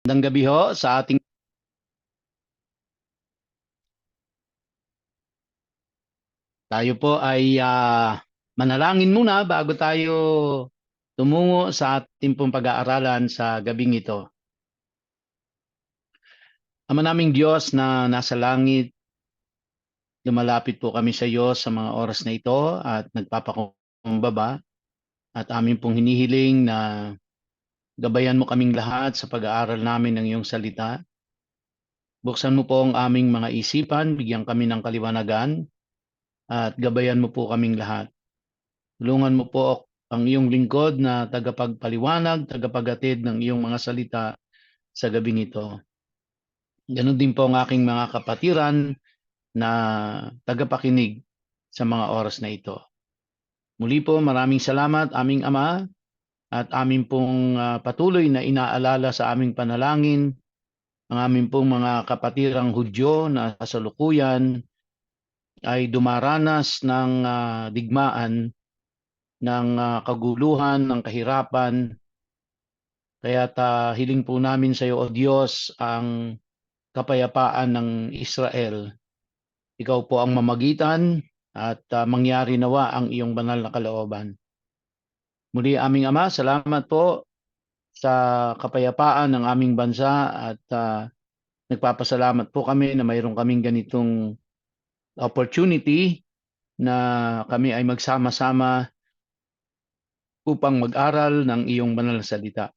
Magandang gabi ho sa ating tayo po ay manalangin muna bago tayo tumungo sa ating pong pag-aaralan sa gabing ito. Ama naming Diyos na nasa langit, lumalapit po kami sa iyo sa mga oras na ito at nagpapakumbaba at amin pong hinihiling na gabayan mo kaming lahat sa pag-aaral namin ng iyong salita. Buksan mo po ang aming mga isipan, bigyan kami ng kaliwanagan at gabayan mo po kaming lahat. Tulungan mo po ang iyong lingkod na tagapagpaliwanag, tagapaghatid ng iyong mga salita sa gabing ito. Ganon din po ang aking mga kapatiran na tagapakinig sa mga oras na ito. Muli po maraming salamat aming Ama at amin pong patuloy na inaalala sa aming panalangin ang amin pong mga kapatirang Hudyo na kasalukuyan ay dumaranas ng digmaan, ng kaguluhan, ng kahirapan. Kaya't hiling po namin sa iyo, O Diyos, ang kapayapaan ng Israel. Ikaw po ang mamagitan at mangyari nawa ang iyong banal na kalooban. Muli aming Ama, salamat po sa kapayapaan ng aming bansa at nagpapasalamat po kami na mayroon kaming ganitong opportunity na kami ay magsama-sama upang mag-aral ng iyong banal na salita.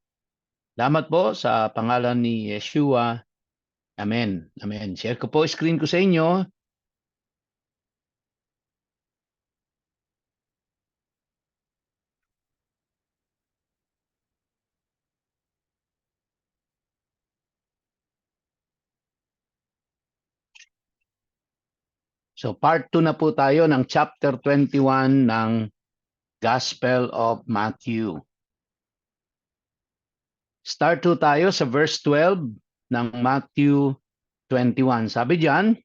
Salamat po sa pangalan ni Yeshua. Amen. Amen. Share ko po screen ko sa inyo. So part 2 na po tayo ng chapter 21 ng Gospel of Matthew. Start to tayo sa verse 12 ng Matthew 21. Sabi diyan,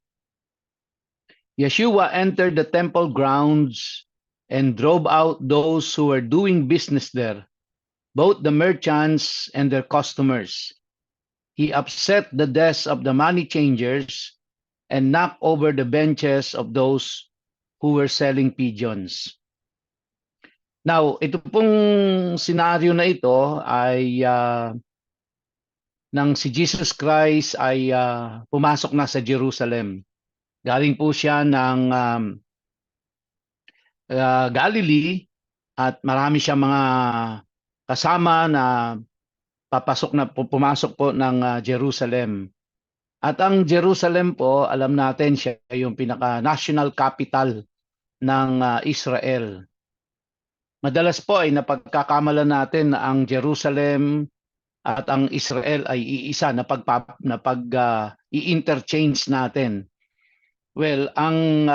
Yeshua entered the temple grounds and drove out those who were doing business there, both the merchants and their customers. He upset the desks of the money changers and knocked over the benches of those who were selling pigeons. Now, ito pong senaryo na ito ay nang si Jesus Christ ay pumasok na sa Jerusalem. Galing po siya ng Galilee at marami siyang mga kasama na pumasok po ng Jerusalem. At ang Jerusalem po, alam natin siya yung pinaka-national capital ng Israel. Madalas po ay napagkakamalan natin na ang Jerusalem at ang Israel ay iisa na i-interchange natin. Well, ang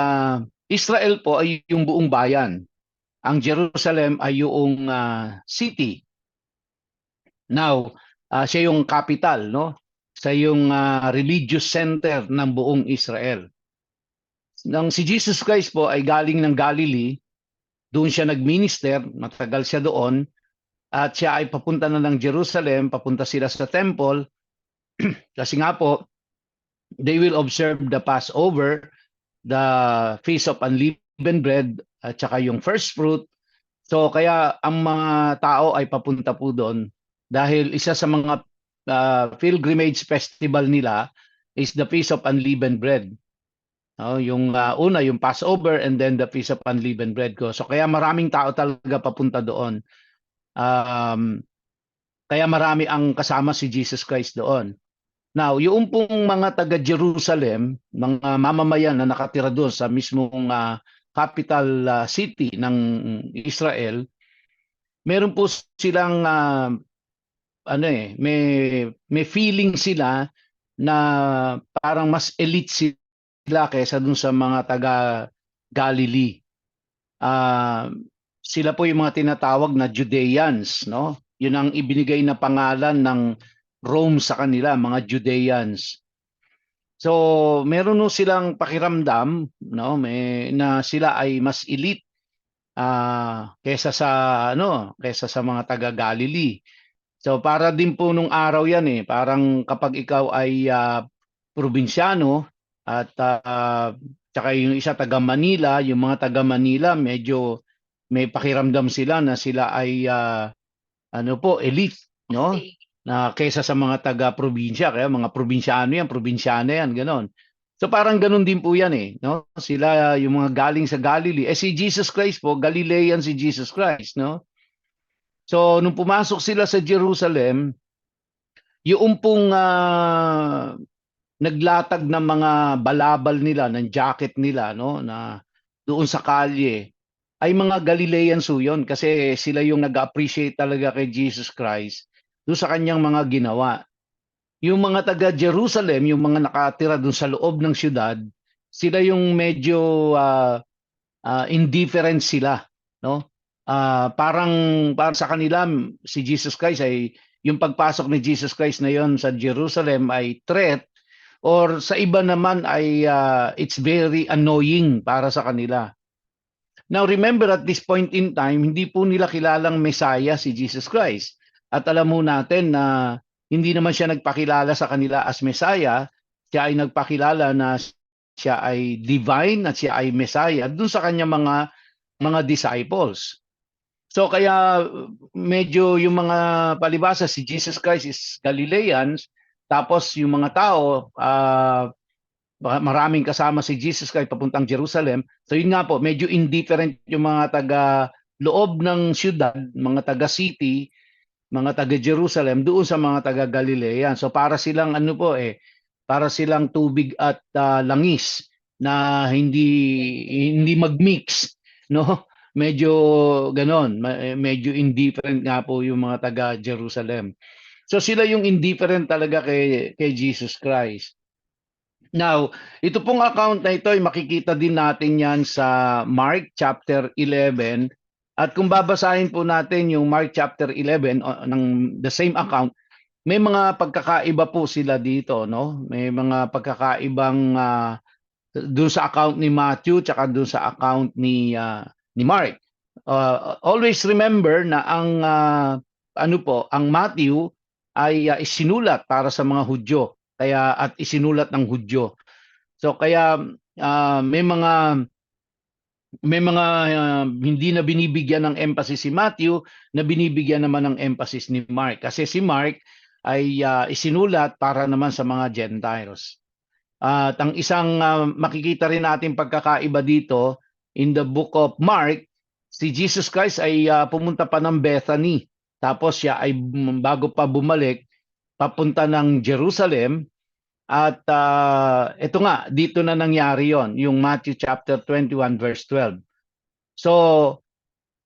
Israel po ay yung buong bayan. Ang Jerusalem ay yung city. Now, siya yung capital, no? Siya yung religious center ng buong Israel. Nang si Jesus Christ po ay galing ng Galilee, doon siya nag-minister, matagal siya doon, at siya ay papunta na ng Jerusalem, papunta sila sa temple, kasi nga po, they will observe the Passover, the Feast of Unleavened Bread, at saka yung first fruit. So kaya ang mga tao ay papunta po doon dahil isa sa mga pilgrimage festival nila is the Feast of Unleavened Bread. Yung una, yung Passover, and then the Feast of Unleavened Bread ko. So kaya maraming tao talaga papunta doon. Kaya marami ang kasama si Jesus Christ doon. Now, yung pong mga taga-Jerusalem, mga mamamayan na nakatira doon sa mismong capital city ng Israel, meron po silang may feeling sila na parang mas elite sila kaysa dun sa mga taga Galilee. Sila po yung mga tinatawag na Judeans, no? Yun ang ibinigay na pangalan ng Rome sa kanila, mga Judeans. So, meron no silang pakiramdam, no, na sila ay mas elite kaysa sa mga taga Galilee. So para din po nung araw yan eh, parang kapag ikaw ay probinsyano at tsaka yung isa taga Manila, yung mga taga Manila medyo may pakiramdam sila na sila ay ano po, elite, no? Na kaysa sa mga taga-probinsya, kaya mga probinsyana yan, ganon. So parang ganon din po yan eh, no? Sila yung mga galing sa Galilee. Eh si Jesus Christ po, Galilean si Jesus Christ, no? So nung pumasok sila sa Jerusalem, yung pong naglatag ng mga balabal nila, ng jacket nila, no, na doon sa kalye, ay mga Galileans ho yun kasi sila yung nag-appreciate talaga kay Jesus Christ doon sa kanyang mga ginawa. Yung mga taga Jerusalem, yung mga nakatira doon sa loob ng syudad, sila yung medyo indifferent sila, no? Parang para sa kanila si Jesus Christ ay yung pagpasok ni Jesus Christ na yon sa Jerusalem ay threat, or sa iba naman ay it's very annoying para sa kanila. Now remember, at this point in time, hindi po nila kilalang Messiah si Jesus Christ. At alam mo natin na hindi naman siya nagpakilala sa kanila as Messiah, siya ay nagpakilala na siya ay divine at siya ay Messiah dun sa kanya mga disciples. So kaya medyo yung mga palibasa, si Jesus Christ is Galileans, tapos yung mga tao maraming kasama si Jesus Christ papuntang Jerusalem. So yun nga po, medyo indifferent yung mga taga loob ng syudad, mga taga city, mga taga Jerusalem doon sa mga taga Galilea. So para silang ano po para silang tubig at langis na hindi magmix, no? Medyo ganon, medyo indifferent nga po yung mga taga Jerusalem. So sila yung indifferent talaga kay Jesus Christ. Now, ito pong account na ito ay makikita din natin yan sa Mark chapter 11. At kung babasahin po natin yung Mark chapter 11 ng the same account, may mga pagkakaiba po sila dito, no? May mga pagkakaibang doon sa account ni Matthew tsaka doon sa account ni Mark. Always remember na ang Matthew ay isinulat para sa mga Hudyo, kaya at isinulat ng Hudyo. So kaya may mga hindi na binibigyan ng emphasis si Matthew, na binibigyan naman ng emphasis ni Mark. Kasi si Mark ay isinulat para naman sa mga Gentiles. At ang isang makikita rin natin pagkakaiba dito, in the book of Mark, si Jesus Christ ay pumunta pa ng Bethany. Tapos siya ay bago pa bumalik, papunta ng Jerusalem. At ito nga, dito na nangyari yon, yung Matthew chapter 21 verse 12. So,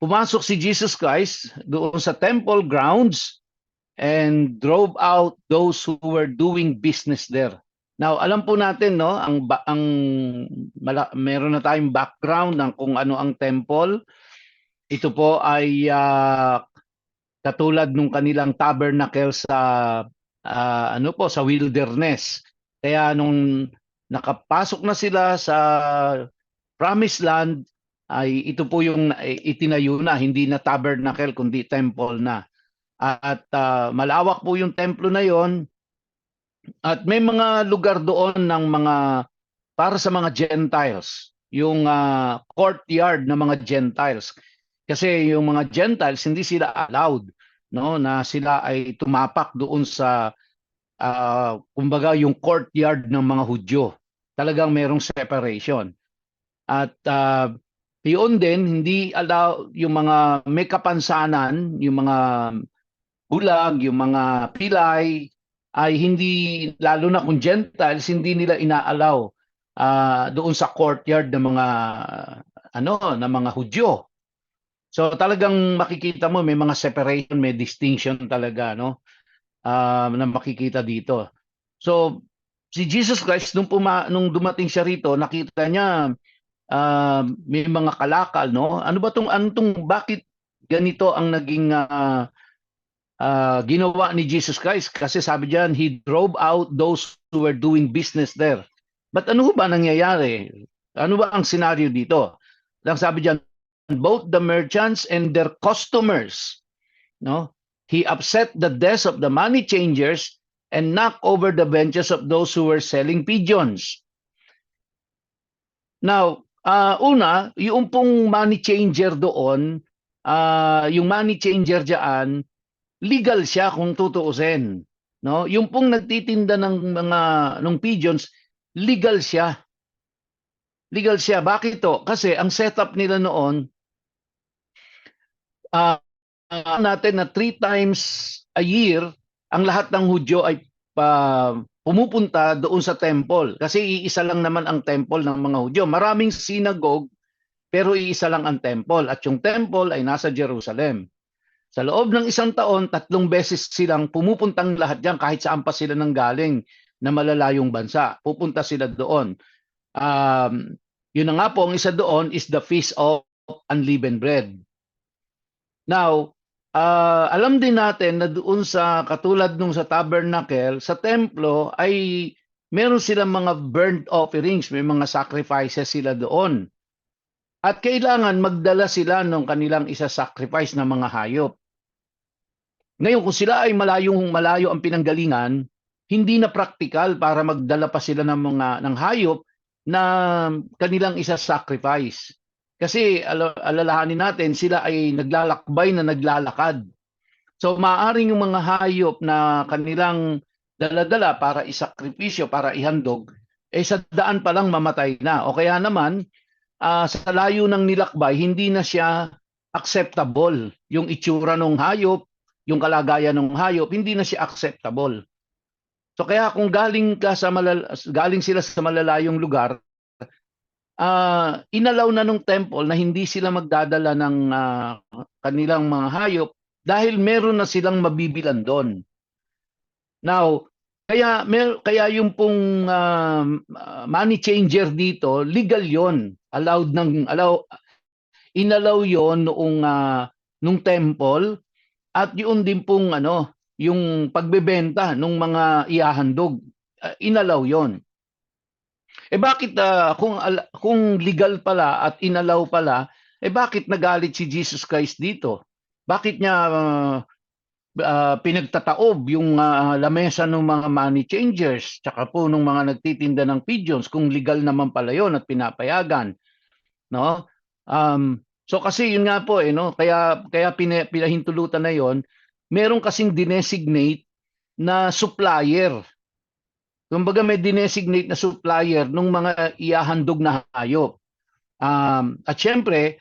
pumasok si Jesus Christ doon sa temple grounds and drove out those who were doing business there. Now, alam po natin, no, meron na tayong background ng kung ano ang temple. Ito po ay katulad nung kanilang tabernacle sa sa wilderness. Kaya nung nakapasok na sila sa promised land, ay ito po yung itinayo na, hindi na tabernacle kundi temple na. At malawak po yung templo na yon, at may mga lugar doon ng mga para sa mga Gentiles, yung courtyard ng mga Gentiles. Kasi yung mga Gentiles hindi sila allowed, no, na sila ay tumapak doon sa kumbaga yung courtyard ng mga Hudyo. Talagang merong separation. At yun din, hindi allow yung mga may kapansanan, yung mga bulag, yung mga pilay, ay hindi, lalo na kung Gentiles, hindi nila inaalaw doon sa courtyard ng mga Hudyo. So talagang makikita mo may mga separation, may distinction talaga, no? Na makikita dito. So si Jesus Christ nung dumating siya rito, nakita niya may mga kalakal, no? Bakit ganito ang naging ginawa ni Jesus Christ? Kasi sabi diyan, he drove out those who were doing business there. But ano ba nangyayari? Ano ba ang scenario dito? Lang sabi diyan, both the merchants and their customers, no? He upset the desk of the money changers and knocked over the benches of those who were selling pigeons. Now, una, yung pong money changer doon, yung money changer diyan, legal siya kung tutuusin, no? Yung pong nagtitinda ng mga pigeons, legal siya. Legal siya. Bakit to? Kasi ang setup nila noon, natin na 3 times a year, ang lahat ng Hudyo ay pumupunta doon sa temple. Kasi iisa lang naman ang temple ng mga Hudyo. Maraming synagogue, pero iisa lang ang temple. At yung temple ay nasa Jerusalem. Sa loob ng 1 taon, 3 beses silang pumupuntang lahat dyan kahit saan pa sila nanggaling na malalayong bansa. Pupunta sila doon. Yun na nga po, ang isa doon is the Feast of Unleavened Bread. Now, alam din natin na doon sa katulad nung sa tabernacle, sa templo ay meron silang mga burnt offerings, may mga sacrifices sila doon. At kailangan magdala sila ng kanilang isa-sacrifice na mga hayop. Ngayon, kung sila ay malayo ang pinanggalingan, hindi na praktikal para magdala pa sila ng hayop na kanilang isa-sacrifice. Kasi alalahanin natin, sila ay naglalakbay na naglalakad. So maaaring yung mga hayop na kanilang dala-dala para isakripisyo, para ihandog, sa daan pa lang mamatay na. O kaya naman, sa layo ng nilakbay, hindi na siya acceptable. Yung itsura ng hayop, yung kalagayan ng hayop, hindi na siya acceptable. So kaya kung galing sila sa malalayong lugar, inalaw na ng temple na hindi sila magdadala ng kanilang mga hayop dahil meron na silang mabibilan doon. Now, kaya yung pong money changer dito, legal 'yon. Inalaw 'yon nung temple, at yun din pong yung pagbebenta ng mga iahandog, inalaw 'yon. Bakit kung legal pala at inalaw pala, bakit nagalit si Jesus Christ dito? Bakit niya pinagtataob yung lamesa ng mga money changers tsaka po ng mga nagtitinda ng pigeons kung legal naman pala yon at pinapayagan, no? So kasi yun nga po no, kaya pinahintulutan na yon, meron kasing dinesignate na supplier. Kumbaga may dinesignate na supplier ng mga iahandog na hayop. At syempre,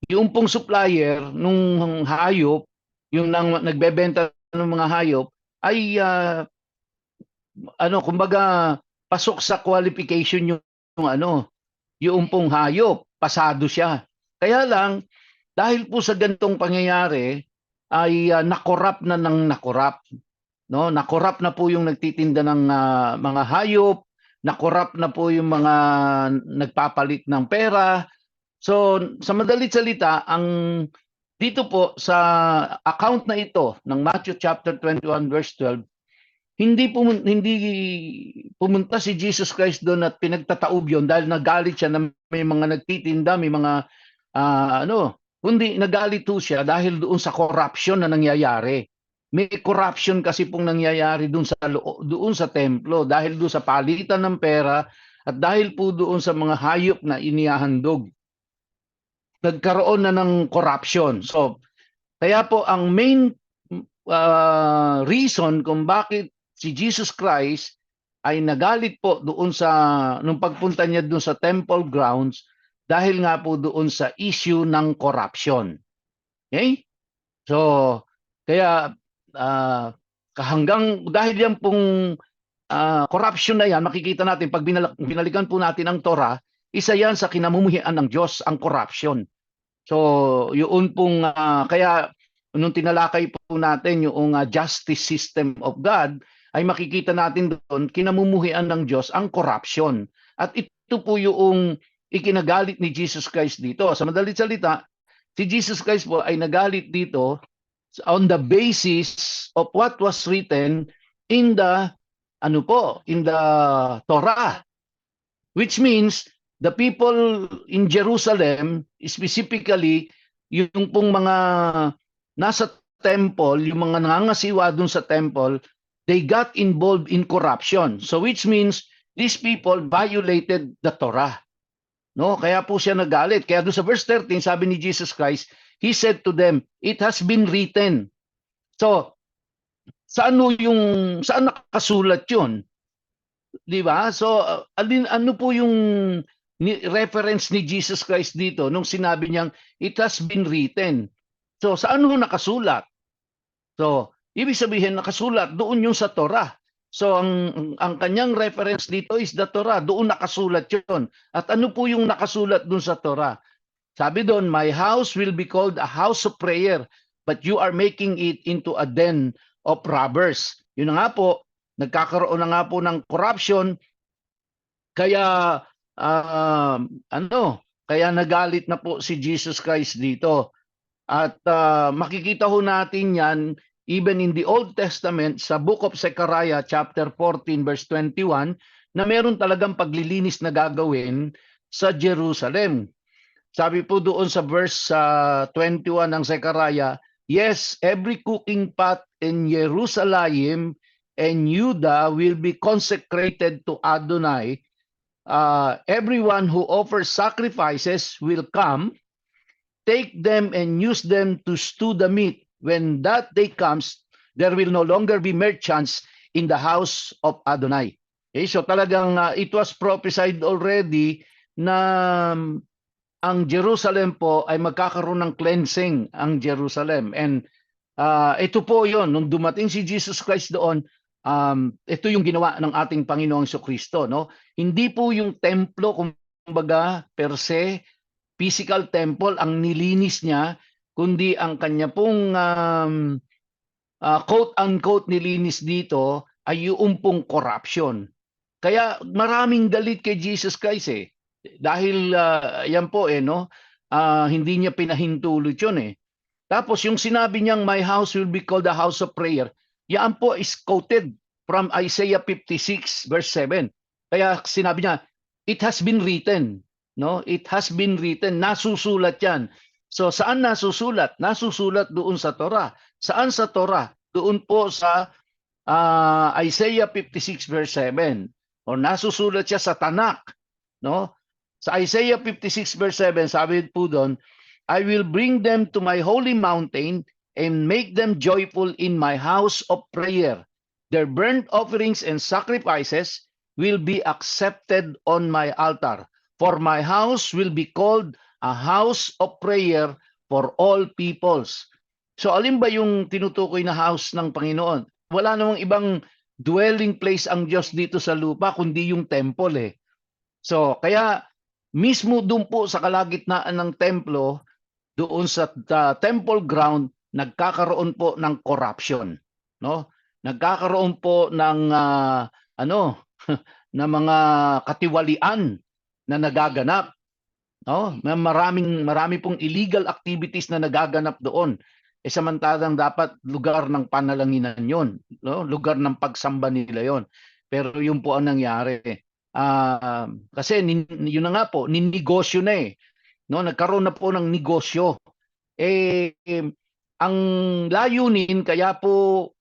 yung pong supplier nung hayop, yung nagbebenta ng mga hayop, ay kumbaga pasok sa qualification yung pong hayop, pasado siya. Kaya lang, dahil po sa ganitong pangyayari, ay nakorap na ng nakorap. No, nakorap na po yung nagtitinda ng mga hayop, nakorap na po yung mga nagpapalit ng pera. So, sa madalit salita, dito po sa account na ito ng Matthew chapter 21 verse 12, hindi pumunta si Jesus Christ doon at pinagtataob yon dahil nagalit siya na may mga nagtitinda, may mga kundi nagalit po siya dahil doon sa corruption na nangyayari. May corruption kasi pong nangyayari doon sa templo dahil doon sa palitan ng pera at dahil po doon sa mga hayop na inihahandog. Nagkaroon na ng corruption. So, kaya po ang main reason kung bakit si Jesus Christ ay nagalit po doon nung pagpunta niya doon sa temple grounds dahil nga po doon sa issue ng corruption. Okay? So, kaya dahil yan pong corruption na yan, makikita natin pag binalikan po natin ang Torah, isa yan sa kinamumuhian ng Diyos, ang corruption. So, yun pong kaya nung tinalakay po natin yung justice system of God, ay makikita natin doon kinamumuhian ng Diyos ang corruption. At ito po yung ikinagalit ni Jesus Christ dito. Sa madalit salita, si Jesus Christ po ay nagalit dito on the basis of what was written in the Torah, which means the people in Jerusalem, specifically yung pong mga nasa temple, yung mga nangangasiwa dun sa temple, they got involved in corruption. So which means these people violated the Torah. No, kaya po siya nagalit. Kaya doon sa verse 13, sabi ni Jesus Christ, he said to them, it has been written. So, saan nakasulat 'yun? 'Di ba? So, ano po yung reference ni Jesus Christ dito nung sinabi niyang it has been written. So, saan ho nakasulat? So, ibig sabihin nakasulat doon yung sa Torah. So, ang kanyang reference dito is the Torah. Doon nakasulat 'yon. At ano po yung nakasulat doon sa Torah? Sabi doon, my house will be called a house of prayer, but you are making it into a den of robbers. Yun na nga po, nagkakaroon na nga po ng corruption, kaya kaya nagalit na po si Jesus Christ dito. At makikita ho natin yan even in the Old Testament sa Book of Zechariah chapter 14 verse 21 na meron talagang paglilinis na gagawin sa Jerusalem. Sabi po doon sa verse 21 ng Zechariah, yes, every cooking pot in Jerusalem and Judah will be consecrated to Adonai. Everyone who offers sacrifices will come, take them and use them to stew the meat. When that day comes, there will no longer be merchants in the house of Adonai. Okay, so talagang it was prophesied already na ang Jerusalem po ay magkakaroon ng cleansing ang Jerusalem. And ito po yon nung dumating si Jesus Christ doon, ito yung ginawa ng ating Panginoong Jesucristo, no? Hindi po yung templo kumbaga per se, physical temple ang nilinis niya, kundi ang kanya pong quote-unquote nilinis dito ay yung pong corruption. Kaya maraming galit kay Jesus Christ dahil yan po no, hindi niya pinahintulot yun Tapos yung sinabi niyang my house will be called a house of prayer, yan po is quoted from Isaiah 56 verse 7. Kaya sinabi niya, it has been written. No, it has been written, nasusulat yan. So saan nasusulat? Nasusulat doon sa Torah. Saan sa Torah? Doon po sa Isaiah 56 verse 7. O nasusulat siya sa Tanakh, no? Sa Isaiah 56 verse 7, sabi po doon, I will bring them to my holy mountain and make them joyful in my house of prayer. Their burnt offerings and sacrifices will be accepted on my altar. For my house will be called a house of prayer for all peoples. So alin ba yung tinutukoy na house ng Panginoon? Wala namang ibang dwelling place ang Diyos dito sa lupa kundi yung temple So kaya mismo doon po sa kalagitnaan ng templo, doon sa temple ground, nagkakaroon po ng corruption, no? Nagkakaroon po ng na mga katiwalian na nagaganap, no? Marami pong illegal activities na nagaganap doon. Samantalang dapat lugar ng panalanginan 'yon, no? Lugar ng pagsamba nila 'yon. Pero yun po ang nangyari. Kasi yun na nga po, ninegosyo na no? Nagkaroon na po ng negosyo. Ang layunin kaya po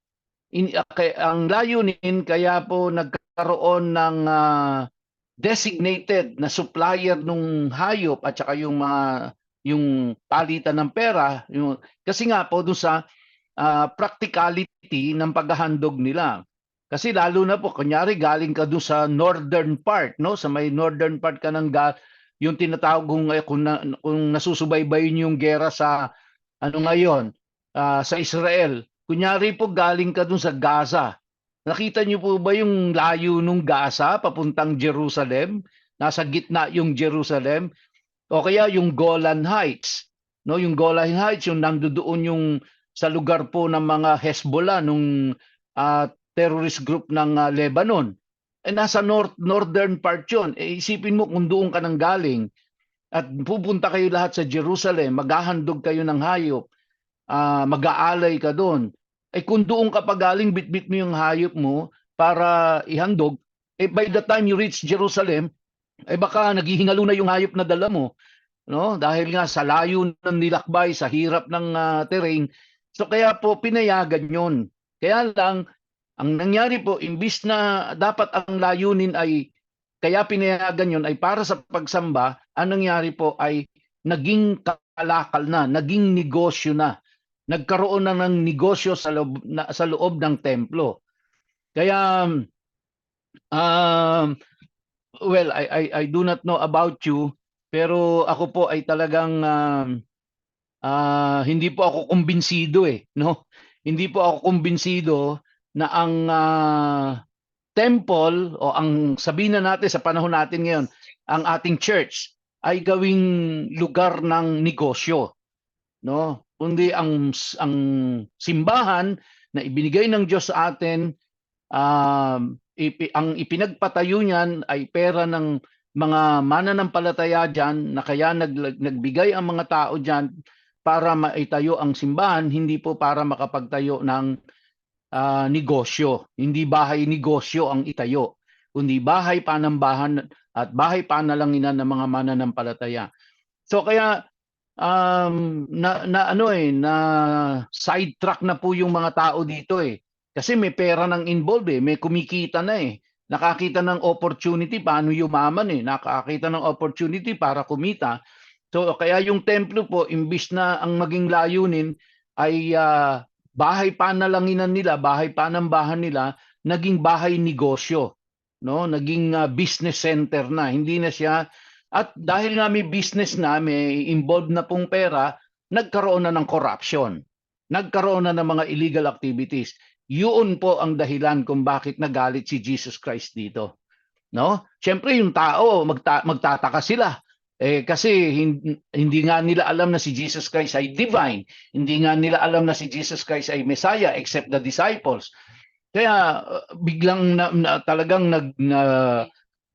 nagkaroon ng designated na supplier nung hayop at saka yung palitan ng pera, kasi nga po doon sa practicality ng paghahandog nila. Kasi lalo na po kunyari galing ka doon sa northern part, no? Sa may northern part ka ng yung tinatawag kung nasusubaybayin yung gera sa ngayon sa Israel. Kunyari po galing ka doon sa Gaza. Nakita niyo po ba yung layo nung Gaza papuntang Jerusalem? Nasa gitna yung Jerusalem. O kaya yung Golan Heights. No, yung Golan Heights, yung nandoon yung sa lugar po ng mga Hezbollah nung terrorist group ng Lebanon. Nasa northern part yun. Isipin mo kung doon ka nang galing at pupunta kayo lahat sa Jerusalem, maghahandog kayo ng hayop, mag-aalay ka doon. Kung doon ka pa galing, bitbit mo yung hayop mo para ihandog, by the time you reach Jerusalem, baka naghihingalo na yung hayop na dala mo, no? Dahil nga sa layo ng nilakbay, sa hirap ng terrain, So kaya po pinayagan yun. Kaya lang, ang nangyari po, imbis na dapat ang layunin ay, kaya pinayagan yun ay para sa pagsamba, ang nangyari po ay naging kalakal na, naging negosyo na. Nagkaroon na ng negosyo sa loob ng templo. Kaya, um, well, I do not know about you, pero ako po ay talagang hindi po ako kumbinsido no? Hindi po ako kumbinsido na ang temple o ang sabihin na natin sa panahon natin ngayon, ang ating church ay gawing lugar ng negosyo, no? Kundi ang simbahan na ibinigay ng Diyos sa atin, ang ipinagpatayo niyan ay pera ng mga mananampalataya diyan, na kaya nagbigay ang mga tao diyan para maitayo ang simbahan, hindi po para makapagtayo ng negosyo. Hindi bahay negosyo ang itayo, kundi bahay panambahan at bahay panalanginan ng mga mananampalataya. So kaya na sidetrack na po yung mga tao dito Kasi may pera nang involved may kumikita na Nakakita ng opportunity paano yumaman nakakita ng opportunity para kumita. So kaya yung templo po, imbis na ang maging layunin ay bahay panalanginan nila, bahay panambahan nila, naging bahay negosyo, no? Naging business center na. Hindi na siya, at dahil nga may business na, may involved na pong pera, nagkaroon na ng corruption. Nagkaroon na ng mga illegal activities. Yun po ang dahilan kung bakit nagalit si Jesus Christ dito. No? Siyempre yung tao magtataka sila. Kasi hindi nga nila alam na si Jesus Christ ay divine. Hindi nga nila alam na si Jesus Christ ay Messiah except the disciples. Kaya biglang talagang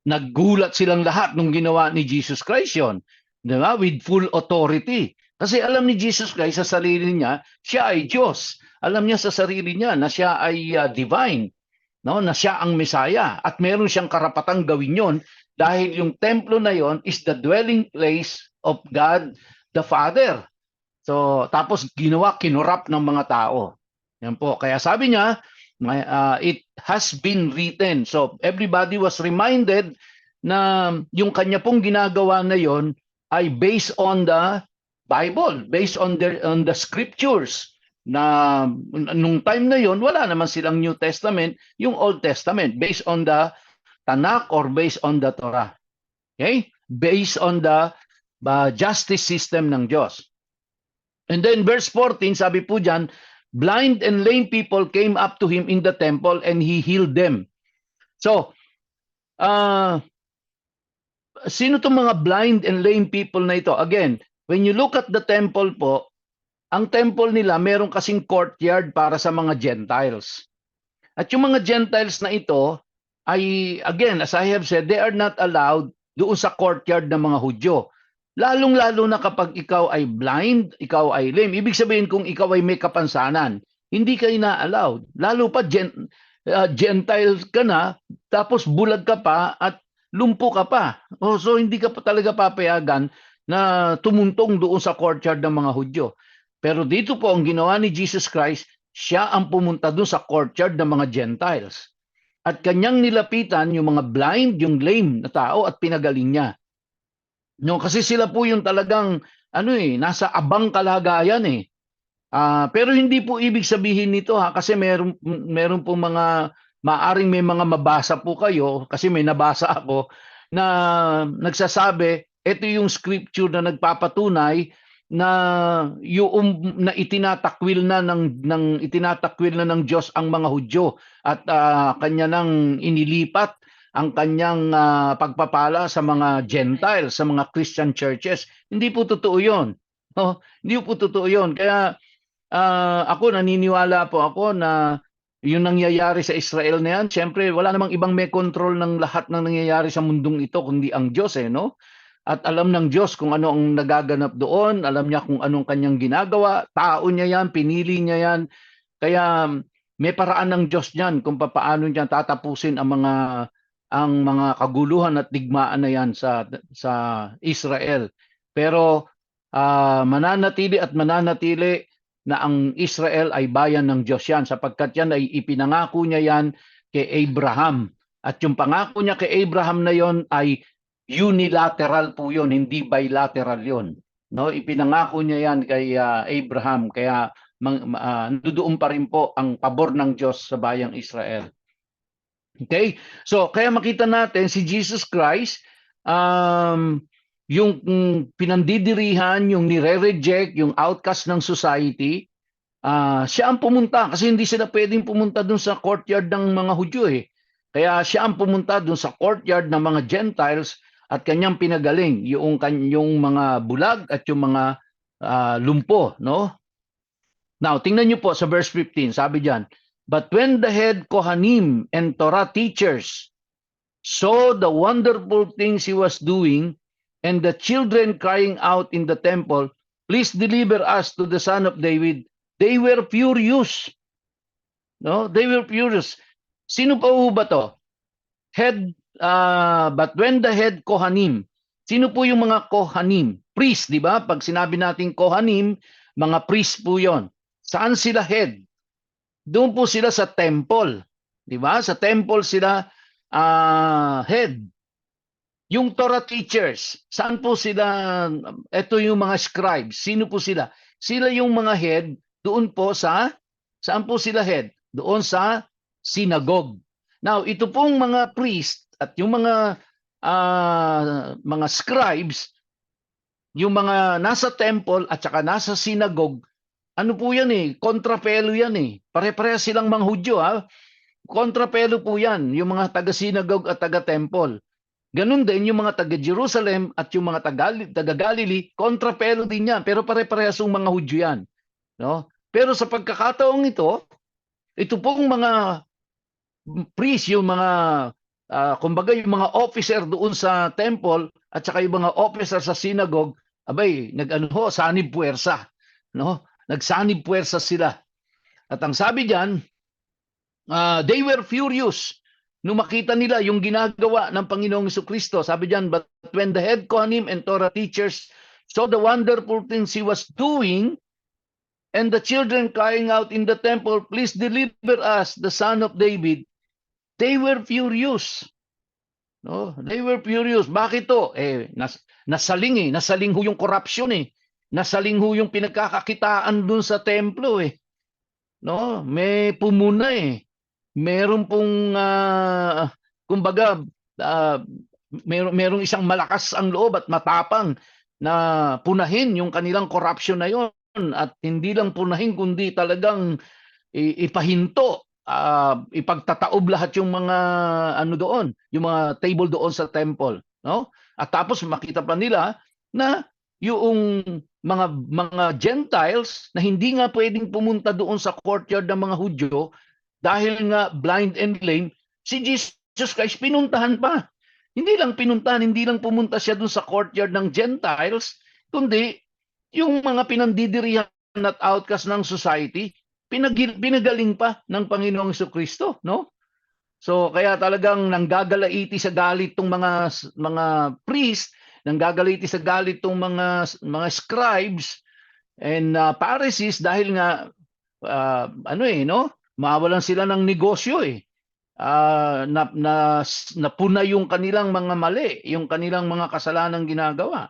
naggulat silang lahat nung ginawa ni Jesus Christ yon, di ba? With full authority. Kasi alam ni Jesus Christ sa sarili niya, siya ay Diyos. Alam niya sa sarili niya na siya ay divine, no? Na siya ang Messiah at meron siyang karapatang gawin yon dahil yung templo na yon is the dwelling place of God the Father. So tapos kinurap ng mga tao. Yan po. Kaya sabi niya, it has been written. So everybody was reminded na yung kanya pong ginagawa na yon ay based on the Bible, based on the scriptures, na nung time na yon wala naman silang New Testament, yung Old Testament, based on the Tanakh or based on the Torah. Okay? Based on the justice system ng Diyos. And then verse 14, sabi po diyan, blind and lame people came up to him in the temple and he healed them. So, sino itong mga blind and lame people na ito? Again, when you look at the temple po, ang temple nila meron kasing courtyard para sa mga Gentiles. At yung mga Gentiles na ito ay, again, as I have said, they are not allowed doon sa courtyard ng mga Hudyo. Lalong-lalo na kapag ikaw ay blind, ikaw ay lame. Ibig sabihin kung ikaw ay may kapansanan, hindi ka na-allowed. Lalo pa Gentile ka na, tapos bulag ka pa at lumpo ka pa. So hindi ka pa talaga papayagan na tumuntong doon sa courtyard ng mga Hudyo. Pero dito po ang ginawa ni Jesus Christ, siya ang pumunta doon sa courtyard ng mga Gentiles. At kanyang nilapitan yung mga blind, yung lame na tao at pinagaling niya. No, kasi sila po yung talagang nasa abang kalagayan pero hindi po ibig sabihin nito kasi meron po maaring may mga mabasa po kayo, kasi may nabasa ako na nagsasabi ito yung scripture na nagpapatunay na na itinatakwil na ng Diyos ang mga Hudyo at kanya nang inilipat ang kanyang pagpapala sa mga Gentiles, sa mga Christian churches. Hindi po totoo 'yon. No? Hindi po totoo 'yon. Kaya ako naniniwala po ako na yung nangyayari sa Israel na yan, siyempre wala namang ibang may control ng lahat ng nangyayari sa mundong ito kundi ang Diyos no? At alam ng Diyos kung ano ang nagaganap doon, alam niya kung anong kanyang ginagawa, tao niya yan, pinili niya yan. Kaya may paraan ng Diyos niyan kung paano niya tatapusin ang mga kaguluhan at digmaan na yan sa Israel. Pero mananatili at mananatili na ang Israel ay bayan ng Diyos yan, sapagkat yan ay ipinangako niya yan kay Abraham. At yung pangako niya kay Abraham na yon ay unilateral po yun, hindi bilateral yun. No, ipinangako niya yan kay Abraham, kaya nandoon pa rin po ang pabor ng Diyos sa bayang Israel. Okay? So, kaya makita natin si Jesus Christ, yung pinandidirihan, yung nire-reject, yung outcast ng society, siya ang pumunta kasi hindi sila pwedeng pumunta dun sa courtyard ng mga Hudyo eh. Kaya siya ang pumunta dun sa courtyard ng mga Gentiles at kanyang pinagaling yung mga bulag at yung mga lumpo, no? Now, tingnan niyo po sa verse 15, sabi diyan, "But when the head Kohanim and Torah teachers saw the wonderful things he was doing, and the children crying out in the temple, 'Please deliver us to the son of David,' they were furious." No? They were furious. Sino pa ba to? But when the head Kohanim, sino po yung mga Kohanim? Priest, di ba? Pag sinabi natin Kohanim, mga priest po yon. Saan sila head? Doon po sila sa temple. Di ba? Sa temple sila head. Yung Torah teachers, saan po sila? Ito yung mga scribes. Sino po sila? Sila yung mga head doon po saan po sila head? Doon sa synagogue. Now, ito pong mga priest at yung mga scribes, yung mga nasa temple at saka nasa synagogue, ano po yan eh? Kontrapelo yan eh. Pare-pareha silang mga Hudyo ha. Kontrapelo po yan, yung mga taga-synagogue at taga-temple. Ganun din yung mga taga-Jerusalem at yung mga taga-Galilee, kontrapelo din yan. Pero pare-parehas yung mga Hudyo yan. No? Pero sa pagkakataong ito pong mga priest, yung mga kumbaga yung mga officer doon sa temple at saka yung mga officer sa synagogue, abay, sanib puwersa, no? Nagsanib puwersa sila. At ang sabi diyan, they were furious nung makita nila yung ginagawa ng Panginoong Jesucristo. Sabi diyan, "But when the head Kohanim and Torah teachers saw the wonderful things he was doing, and the children crying out in the temple, 'Please deliver us, the son of David,' they were furious." No, they were furious. Bakit to? Nasaling ho yung corruption eh. Nasaling ho yung pinagkakakitaan dun sa templo eh. No, may pumuna eh. Meron pong kumbaga merong isang malakas ang loob at matapang na punahin yung kanilang corruption na yon, at hindi lang punahin kundi talagang ipahinto, ipagtataob lahat yung mga doon, yung mga table doon sa temple, no? At tapos makita pa nila na yung mga Gentiles na hindi nga pwedeng pumunta doon sa courtyard ng mga Hudyo dahil nga blind and lame, si Jesus Christ pinuntahan pa. Hindi lang pumunta siya doon sa courtyard ng Gentiles, kundi yung mga pinandidirihan at outcast ng society, pinagaling pa ng Panginoong Jesucristo, no? So kaya talagang nanggagalaiti sa galit tong mga priest, nanggagalaiti sa galit tong mga scribes and Pharisees dahil nga no? Mawalan sila ng negosyo eh. Napuna yung kanilang mga mali, yung kanilang mga kasalanang ginagawa.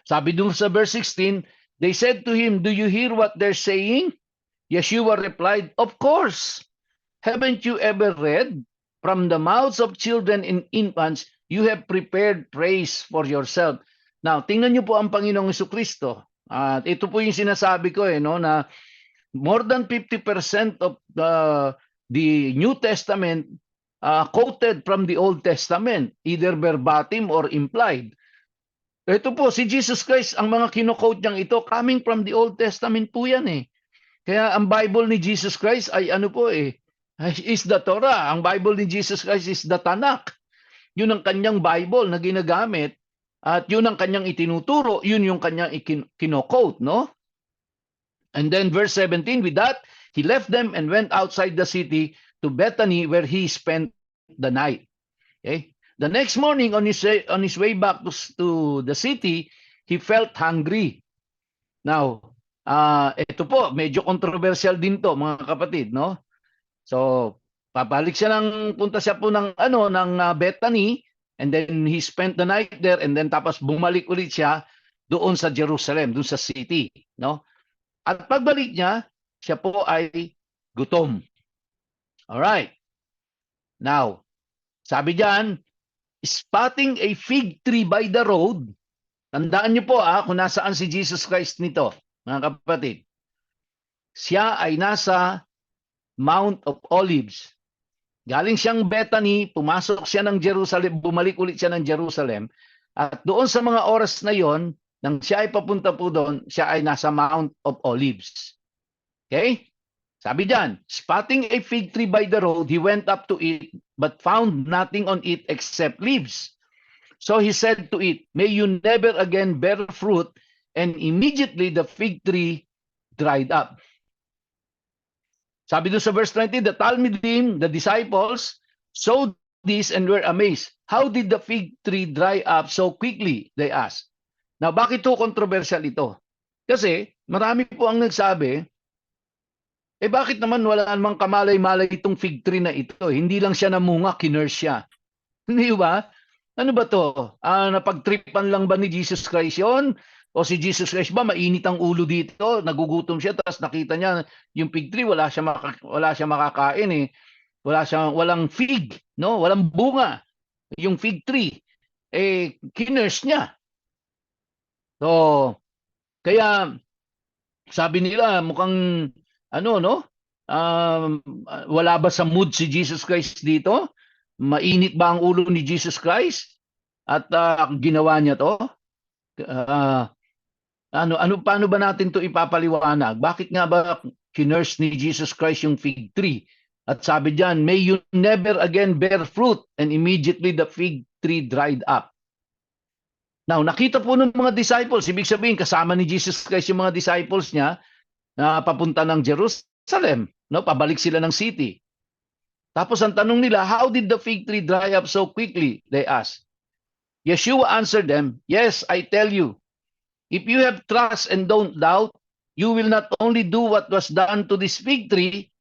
Sabi dun sa verse 16, they said to him, "Do you hear what they're saying?" Yeshua replied, "Of course. Haven't you ever read, 'From the mouths of children and infants, you have prepared praise for yourself'?" Now, tingnan niyo po ang Panginoong Jesucristo. At ito po yung sinasabi ko no, na more than 50% of the New Testament quoted from the Old Testament, either verbatim or implied. Ito po, si Jesus Christ, ang mga kino-quote niyang ito, coming from the Old Testament po yan eh. Kaya ang Bible ni Jesus Christ ay is the Torah. Ang Bible ni Jesus Christ is the Tanakh. Yun ang kanyang Bible na ginagamit at yun ang kanyang itinuturo, yun yung kanyang kino-quote, no? And then verse 17, with that, he left them and went outside the city to Bethany where he spent the night. Okay? The next morning on his way back to the city, he felt hungry. Now, ito po, medyo controversial din to, mga kapatid, no? So, punta siya po ng Bethany, and then he spent the night there, and then tapos bumalik ulit siya doon sa Jerusalem, doon sa city, no? At pagbalik niya, siya po ay gutom. All right. Now, sabi diyan, spotting a fig tree by the road. Tandaan niyo po kung nasaan si Jesus Christ nito, mga kapatid. Siya ay nasa Mount of Olives. Galing siyang Bethany, pumasok siya ng Jerusalem, bumalik ulit siya ng Jerusalem. At doon sa mga oras na yon, nang siya ay papunta po doon, siya ay nasa Mount of Olives. Okay? Sabi diyan, spotting a fig tree by the road, he went up to it, but found nothing on it except leaves. So he said to it, may you never again bear fruit, and immediately the fig tree dried up. Sabi doon sa verse 20, the Talmidim, the disciples, saw this and were amazed. How did the fig tree dry up so quickly? They asked. Now, bakit to controversial ito? Kasi marami po ang nagsabi, bakit naman wala namang kamalay-malay itong fig tree na ito? Hindi lang siya namunga, kinurse siya. Hindi ba? Ano ba to? Napagtripan lang ba ni Jesus Christ yon? O si Jesus Christ ba mainit ang ulo dito? Nagugutom siya, tapos nakita niya yung fig tree, wala siya makakain eh. Walang fig, no? Walang bunga. Yung fig tree, kinurse niya. So, kaya sabi nila mukhang wala ba sa mood si Jesus Christ dito? Mainit ba ang ulo ni Jesus Christ? At ginawa niya to? Paano ba natin to ipapaliwanag? Bakit nga ba kinurse ni Jesus Christ yung fig tree? At sabi diyan, may you never again bear fruit, and immediately the fig tree dried up. Now, nakita po ng mga disciples, ibig sabihin kasama ni Jesus Christ yung mga disciples niya na papunta ng Jerusalem, no? Pabalik sila ng city. Tapos ang tanong nila, how did the fig tree dry up so quickly? They asked. Yeshua answered them, yes, I tell you, if you have trust and don't doubt, you will not only do what was done to this fig tree,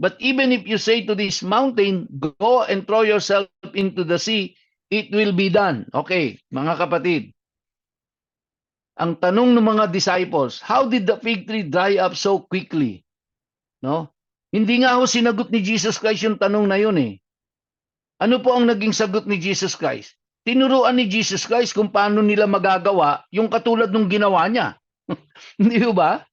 but even if you say to this mountain, go and throw yourself into the sea, it will be done. Okay, mga kapatid. Ang tanong ng mga disciples, how did the fig tree dry up so quickly? No? Hindi nga ho sinagot ni Jesus Christ yung tanong na yun eh. Ano po ang naging sagot ni Jesus Christ? Tinuruan ni Jesus Christ kung paano nila magagawa yung katulad ng ginawa niya. Hindi ba?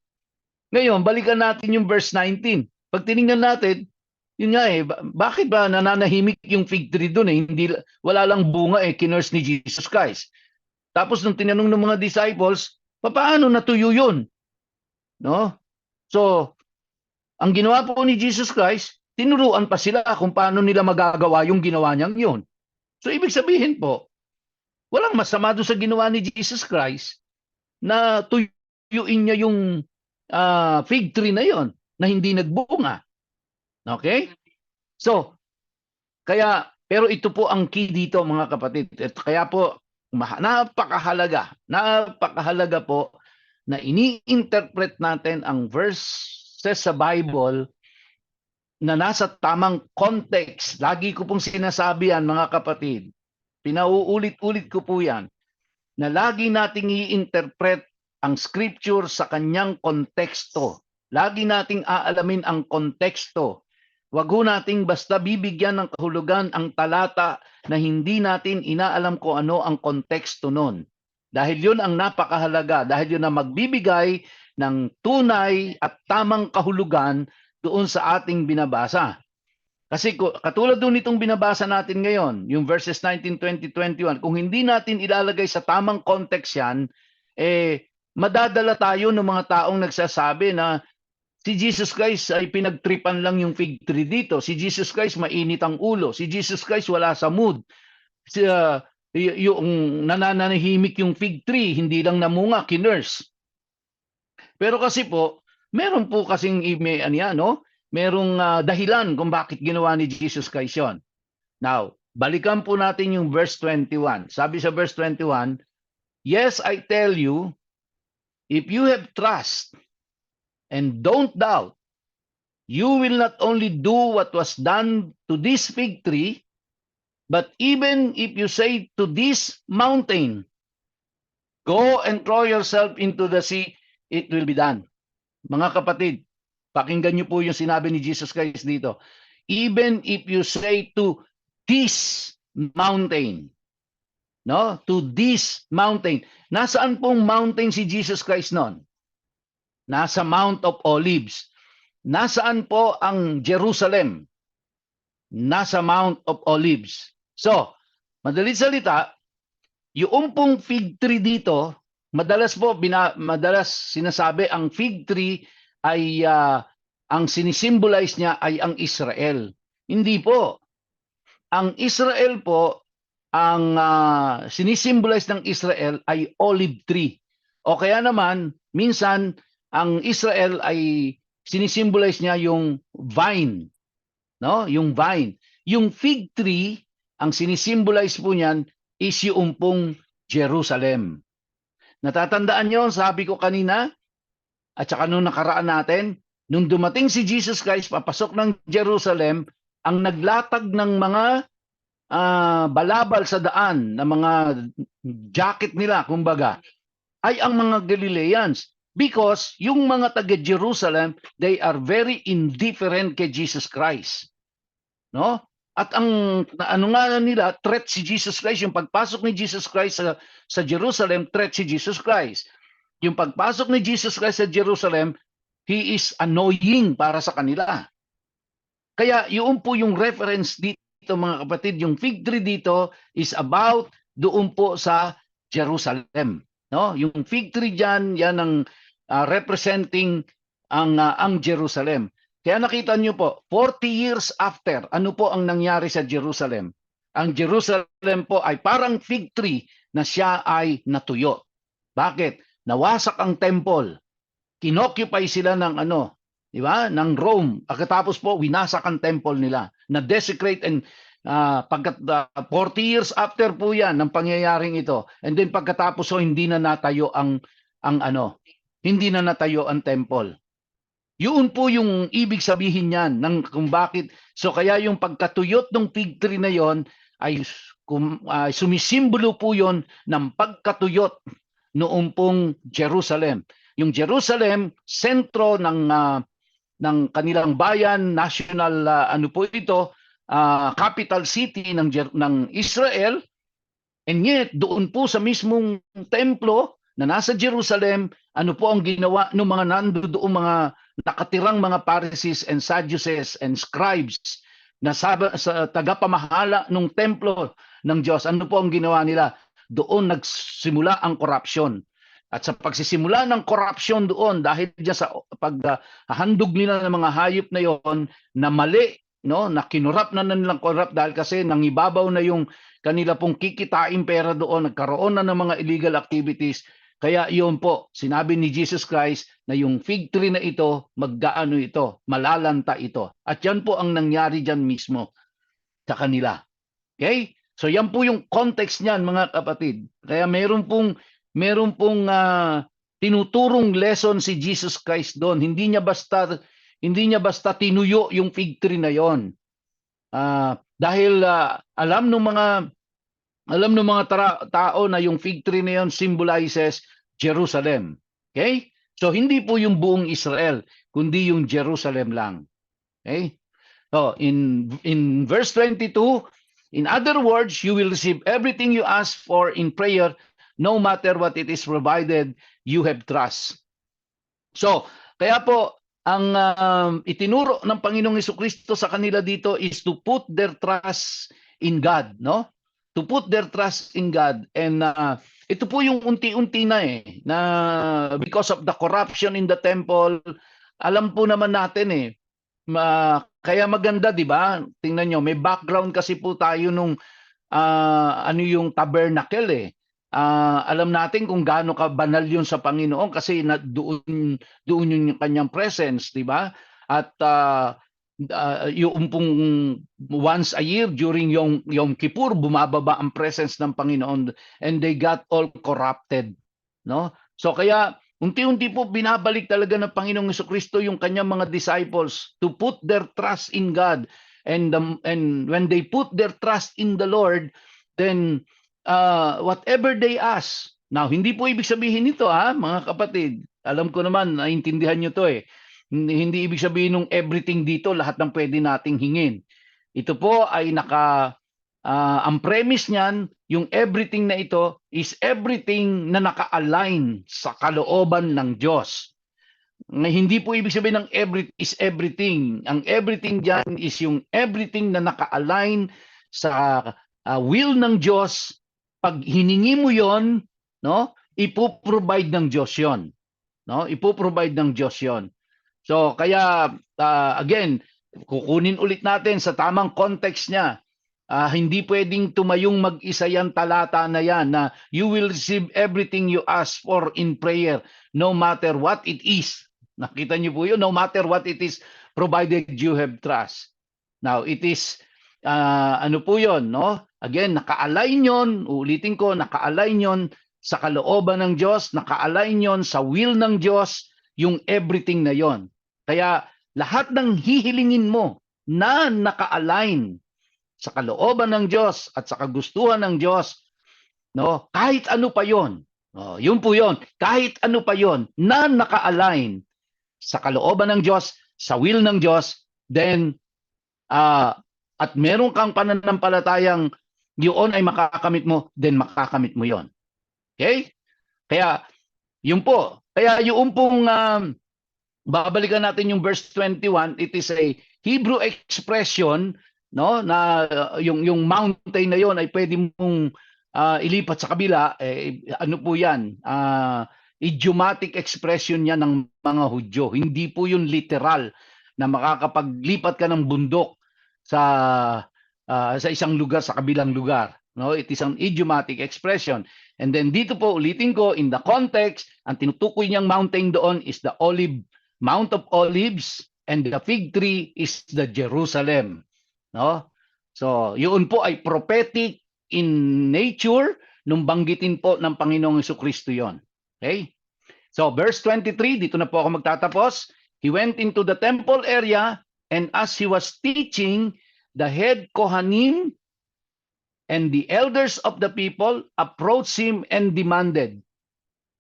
Ngayon, balikan natin yung verse 19. Pag tinignan natin, yun nga bakit ba nananahimik yung fig tree doon eh? Wala lang bunga kinurse ni Jesus Christ. Tapos nung tinanong ng mga disciples, paano natuyo yun? No? So, ang ginawa po ni Jesus Christ, tinuruan pa sila kung paano nila magagawa yung ginawa niyang yun. So, ibig sabihin po, walang masama doon sa ginawa ni Jesus Christ na tuyuin niya yung fig tree na yon na hindi nagbunga. Okay? So, pero ito po ang key dito mga kapatid. At kaya po, napakahalaga po na ini-interpret natin ang verses sa Bible na nasa tamang context. Lagi ko pong sinasabi yan mga kapatid. Pinauulit-ulit ko po yan na lagi nating i-interpret ang scripture sa kanyang konteksto. Lagi nating aalamin ang konteksto. Wag ho nating basta bibigyan ng kahulugan ang talata na hindi natin inaalam kung ano ang konteksto nun. Dahil yun ang napakahalaga. Dahil yun ang magbibigay ng tunay at tamang kahulugan doon sa ating binabasa. Kasi katulad doon itong binabasa natin ngayon, yung verses 19, 20, 21, kung hindi natin ilalagay sa tamang context yan, madadala tayo ng mga taong nagsasabi na si Jesus Christ ay pinagtripan lang yung fig tree dito. Si Jesus Christ mainit ang ulo. Si Jesus Christ wala sa mood. Yung nananahimik yung fig tree, hindi lang namunga, kinurse. Pero kasi po, meron po kasing merong dahilan kung bakit ginawa ni Jesus Christ yun. Now, balikan po natin yung verse 21. Sabi sa verse 21, yes, I tell you, if you have trust And don't doubt, you will not only do what was done to this fig tree, but even if you say to this mountain, go and throw yourself into the sea, it will be done. Mga kapatid, pakinggan niyo po yung sinabi ni Jesus Christ dito. Even if you say to this mountain, no? To this mountain. Nasaan pong mountain si Jesus Christ noon? Nasa Mount of Olives. Nasaan po ang Jerusalem? Nasa Mount of Olives. So, madalit salita, yung pong fig tree dito, madalas sinasabi ang fig tree ay ang sinisimbolize niya ay ang Israel. Hindi po. Ang Israel po, ang sinisimbolize ng Israel ay olive tree. O kaya naman, minsan, ang Israel ay sinisimbolize niya yung vine. No? Yung vine. Yung fig tree, ang sinisimbolize po niyan is yung pong Jerusalem. Natatandaan nyo, sabi ko kanina, at saka nung nakaraan natin, nung dumating si Jesus Christ, papasok ng Jerusalem, ang naglatag ng mga balabal sa daan, na mga jacket nila, kumbaga, ay ang mga Galileans. Because yung mga taga-Jerusalem, they are very indifferent kay Jesus Christ. No? At ang ano nga nila, threat si Jesus Christ. Yung pagpasok ni Jesus Christ sa Jerusalem, threat si Jesus Christ. Yung pagpasok ni Jesus Christ sa Jerusalem, he is annoying para sa kanila. Kaya yun po yung reference dito mga kapatid, yung fig tree dito is about doon po sa Jerusalem. No? Yung fig tree dyan, yan ang representing ang Jerusalem. Kaya nakita nyo po, 40 years after, ano po ang nangyari sa Jerusalem? Ang Jerusalem po ay parang fig tree na siya ay natuyo. Bakit? Nawasak ang temple. Kinoccupy sila ng di ba? Ng Rome. Pagkatapos po, winasak ang temple nila. Na-desecrate and 40 years after po yan ng pangyayaring ito. And then pagkatapos so hindi na natayo hindi na natayo ang temple. Yun po yung ibig sabihin niyan ng kung bakit. So kaya yung pagkatuyot ng fig tree na yon ay sumisimbolo po yon ng pagkatuyot noong pong Jerusalem. Yung Jerusalem, sentro ng kanilang bayan, national po ito, capital city ng Israel. And yet doon po sa mismong templo na nasa Jerusalem, ano po ang ginawa ng mga nandoon mga nakatirang mga Pharisees and Sadducees and scribes na sa tagapamahala ng templo ng Diyos? Ano po ang ginawa nila? Doon nagsimula ang korupsyon. At sa pagsisimula ng korupsyon doon, dahil dyan sa paghandog nila ng mga hayop na yon na mali, no, na kinurap na nilang korap dahil kasi nangibabaw na yung kanila pong kikitain pera doon, nagkaroon na ng mga illegal activities. Kaya yun po, sinabi ni Jesus Christ na yung fig tree na ito, maggaano ito, malalanta ito. At yan po ang nangyari dyan mismo sa kanila. Okay? So yan po yung context niyan mga kapatid. Kaya meron pong tinuturong lesson si Jesus Christ doon. Hindi niya basta tinuyo yung fig tree na yon. Dahil alam ng mga tao na yung fig tree na yon symbolizes Jerusalem. Okay? So hindi po yung buong Israel, kundi yung Jerusalem lang. Okay? So in verse 22, in other words, you will receive everything you ask for in prayer, no matter what it is, provided you have trust. So, kaya po ang itinuro ng Panginoong Jesucristo sa kanila dito is to put their trust in God, no? To put their trust in God. And ito po yung unti-unti na na because of the corruption in the temple, alam po naman natin kaya maganda, di ba? Tingnan nyo, may background kasi po tayo nung yung tabernacle alam natin kung gaano ka banal yun sa Panginoon kasi doon yung kanyang presence, di ba? At yung pong once a year during Yom Kippur, bumababa ang presence ng Panginoon and they got all corrupted, no? So kaya Unti-unti po binabalik talaga ng Panginoong Jesucristo yung kanyang mga disciples to put their trust in God. And when they put their trust in the Lord, then whatever they ask. Now, hindi po ibig sabihin nito mga kapatid. Alam ko naman, naintindihan nyo to eh. Hindi ibig sabihin nung everything dito, lahat ng pwede nating hingin. Ito po ay ang premise niyan, yung everything na ito is everything na naka-align sa kalooban ng Diyos. Hindi po ibig sabihin ng is everything. Ang everything diyan is yung everything na naka-align sa will ng Diyos. Pag hiningi mo 'yon, no? Ipo-provide ng Diyos 'yon. No? Ipo-provide ng Diyos 'yon. So kaya again, kukunin ulit natin sa tamang context niya. Hindi pwedeng tumayong mag-isa yan talata na yan na you will receive everything you ask for in prayer no matter what it is. Nakita niyo po yun? No matter what it is, provided you have trust. Now, it is, ano po yun, no? Again, naka-align yun, ulitin ko, naka-align yun sa kalooban ng Diyos, naka-align yun sa will ng Diyos, yung everything na yon. Kaya, lahat ng hihilingin mo na naka-align sa kalooban ng Diyos at sa kagustuhan ng Diyos, no? Kahit ano pa 'yon. Yun po 'yon. Kahit ano pa 'yon na naka-align sa kalooban ng Diyos, sa will ng Diyos, then at meron kang pananampalatayang yun ay makakamit mo, then makakamit mo 'yon. Okay? Kaya yun po. Kaya yung pong babalikan natin yung verse 21, it is a Hebrew expression, no, na yung mountain na yon ay pwede mong ilipat sa kabila. Ano po yan, idiomatic expression yan ng mga Hudyo. Hindi po yun literal na makakapaglipat ka ng bundok sa isang lugar sa kabilang lugar, no? It is an idiomatic expression. And then dito po ulitin ko, in the context, ang tinutukoy niyang mountain doon is the Mount of Olives, and the fig tree is the Jerusalem. No? So, yun po ay prophetic in nature nung banggitin po ng Panginoong Jesucristo yon. Okay? So, verse 23, dito na po ako magtatapos. He went into the temple area, and as he was teaching, the head Kohanim and the elders of the people approached him and demanded,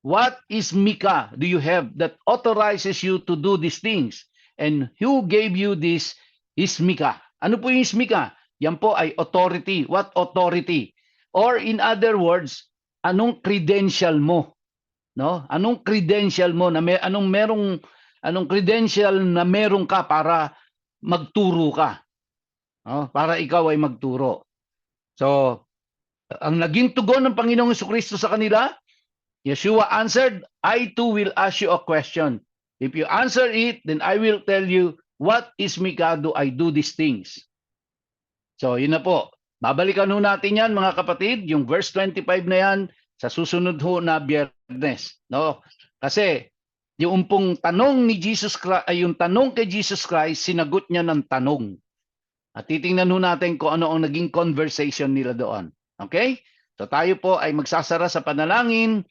"What is Micah do you have that authorizes you to do these things? And who gave you this is Micah?" Ano po yung Micah? Yan po ay authority. What authority? Or in other words, anong credential mo? No? Anong credential mo na anong credential na meron ka para magturo ka? No? Para ikaw ay magturo. So, ang naging tugon ng Panginoong Jesucristo sa kanila, Yeshua answered, "I too will ask you a question. If you answer it, then I will tell you, what is Micah do I do these things?" So, yun na po. Babalikan ho natin yan, mga kapatid, yung verse 25 na yan, sa susunod ho na Biyernes. No? Kasi, yung pong tanong ni Jesus Christ, yung tanong kay Jesus Christ, sinagot niya ng tanong. At titingnan ho natin kung ano ang naging conversation nila doon. Okay? So tayo po ay magsasara sa panalangin